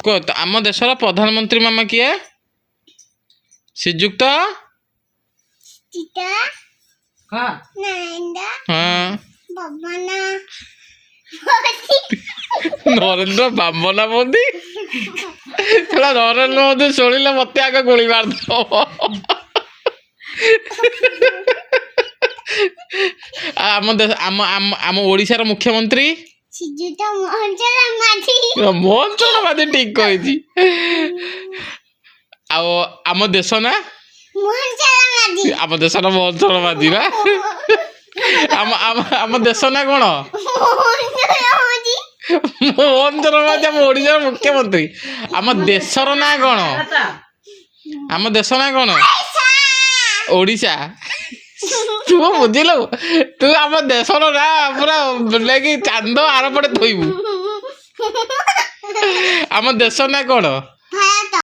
କୁହ ତ ଆମ ଦେଶର ପ୍ରଧାନମନ୍ତ୍ରୀ ମାମା କିଏ? ଶ୍ରୀଯୁକ୍ତ ହଁ ନରେନ୍ଦ୍ର ବାମନା ମୋଦି। ସେଟା ନରେନ୍ଦ୍ର ମୋଦି ଶୁଣିଲେ ମତେ ଆଗ ଗୁଳି ମାରିଦବ। ଆମ ଦେଶ ଆମ ଆମ ଆମ ଓଡ଼ିଶାର ମୁଖ୍ୟମନ୍ତ୍ରୀ ମୋହନ ଚରଣ ମାଝୀ ଠିକ କହିଛି। ଆଉ ଆମ ଦେଶ ନା ଆମ ଦେଶର ମୋହନ ଚରଣ ମାଝୀ ନା। ଆମ ଆମ ଆମ ଦେଶ ନା କଣ? ମୋହନ ଚରଣ ମାଝୀ ଆମ ଓଡ଼ିଶାର ମୁଖ୍ୟମନ୍ତ୍ରୀ। ଆମ ଦେଶର ନାଁ କଣ? ଆମ ଦେଶ ନାଁ କଣ? ଓଡ଼ିଶା। ତୁ ବୁଝିଲୁ? ତୁ ଆମ ଦେଶର ନାଁ ପୁରା ନେଇକି ଚାନ୍ଦ ଆରପଟେ ଥୋଇବୁ। ଆମ ଦେଶ ନାଁ କଣ?